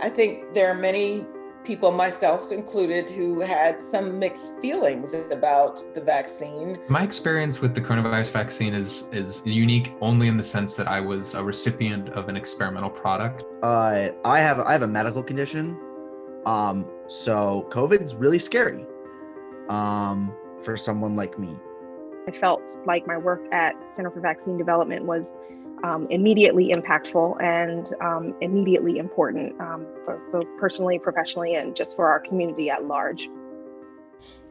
I think there are many people, myself included, who had some mixed feelings about the vaccine. My experience with the coronavirus vaccine is unique only in the sense that I was a recipient of an experimental product. I have a medical condition, so COVID's really scary for someone like me. I felt like my work at Center for Vaccine Development was immediately impactful and immediately important for both personally, professionally, and just for our community at large.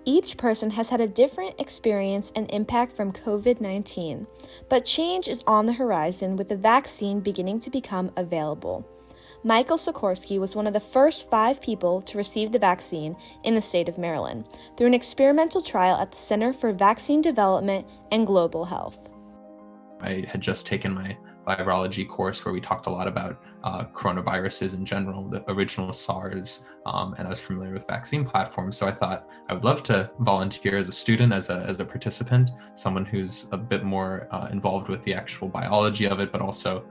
Each person has had a different experience and impact from COVID-19, but change is on the horizon with the vaccine beginning to become available. Michael Sikorsky was one of the first 5 people to receive the vaccine in the state of Maryland through an experimental trial at the Center for Vaccine Development and Global Health. I had just taken my virology course where we talked a lot about coronaviruses in general, the original SARS, and I was familiar with vaccine platforms. So I thought I would love to volunteer as a student, as a participant, someone who's a bit more involved with the actual biology of it, but also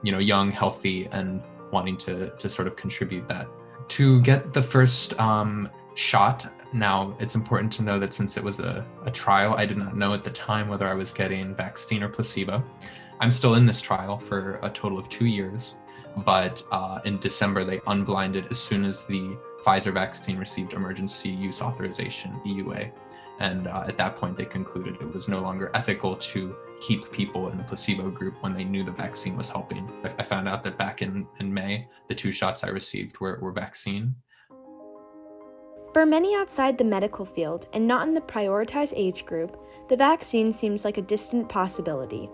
young, healthy, and wanting to sort of contribute that. To get the first shot, now it's important to know that since it was a trial, I did not know at the time whether I was getting vaccine or placebo. I'm still in this trial for a total of 2 years, but in December they unblinded as soon as the Pfizer vaccine received emergency use authorization, EUA. And at that point they concluded it was no longer ethical to keep people in the placebo group when they knew the vaccine was helping. I found out that back in May, the 2 shots I received were vaccine. For many outside the medical field and not in the prioritized age group, the vaccine seems like a distant possibility.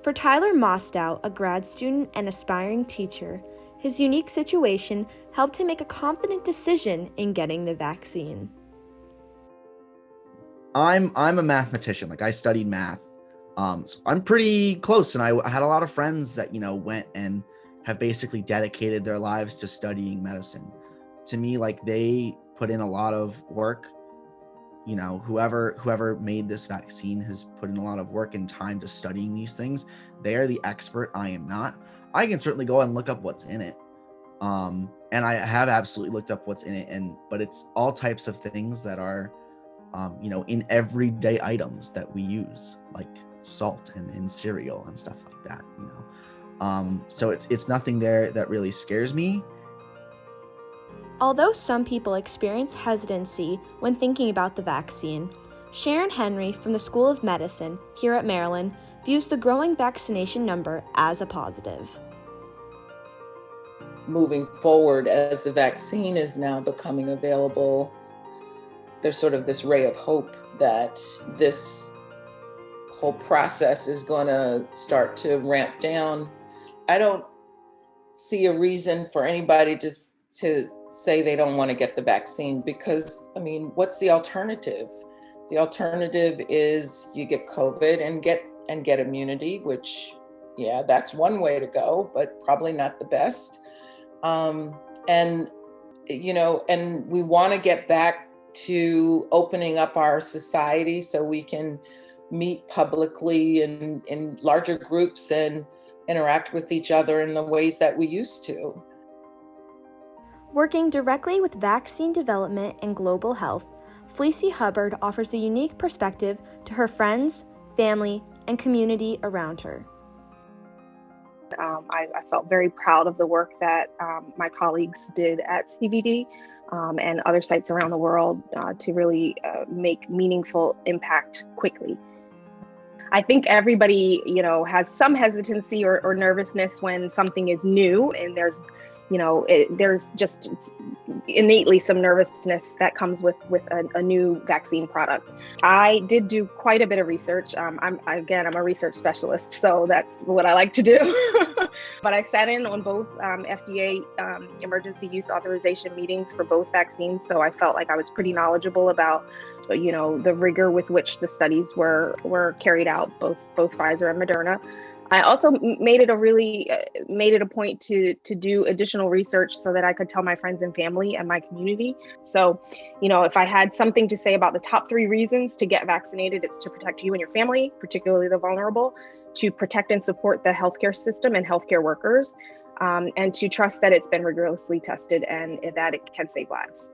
For Tyler Mostow, a grad student and aspiring teacher, his unique situation helped him make a confident decision in getting the vaccine. I'm a mathematician. Like, I studied math. So I'm pretty close, and I had a lot of friends that, went and have basically dedicated their lives to studying medicine. To me, like, they put in a lot of work. Whoever made this vaccine has put in a lot of work and time to studying these things. They are the expert. I am not. I can certainly go and look up what's in it. And I have absolutely looked up what's in it, but it's all types of things that are, in everyday items that we use, like salt and in cereal and stuff like that, So it's nothing there that really scares me. Although some people experience hesitancy when thinking about the vaccine, Sharon Henry from the School of Medicine here at Maryland views the growing vaccination number as a positive. Moving forward, as the vaccine is now becoming available, there's sort of this ray of hope that this whole process is going to start to ramp down. I don't see a reason for anybody to say they don't want to get the vaccine, because, what's the alternative? The alternative is you get COVID and get immunity, which, yeah, that's one way to go, but probably not the best. And we want to get back to opening up our society so we can meet publicly in larger groups and interact with each other in the ways that we used to. Working directly with vaccine development and global health, Fleecy Hubbard offers a unique perspective to her friends, family, and community around her. I felt very proud of the work that my colleagues did at CVD and other sites around the world to really make meaningful impact quickly. I think everybody, has some hesitancy or nervousness when something is new, and there's just innately some nervousness that comes with a new vaccine product. I did do quite a bit of research. I'm a research specialist, so that's what I like to do. But I sat in on both FDA emergency use authorization meetings for both vaccines, so I felt like I was pretty knowledgeable about the rigor with which the studies were carried out, both Pfizer and Moderna. I also made it a point to do additional research so that I could tell my friends and family and my community. So, if I had something to say about the top 3 reasons to get vaccinated, it's to protect you and your family, particularly the vulnerable, to protect and support the healthcare system and healthcare workers, and to trust that it's been rigorously tested and that it can save lives.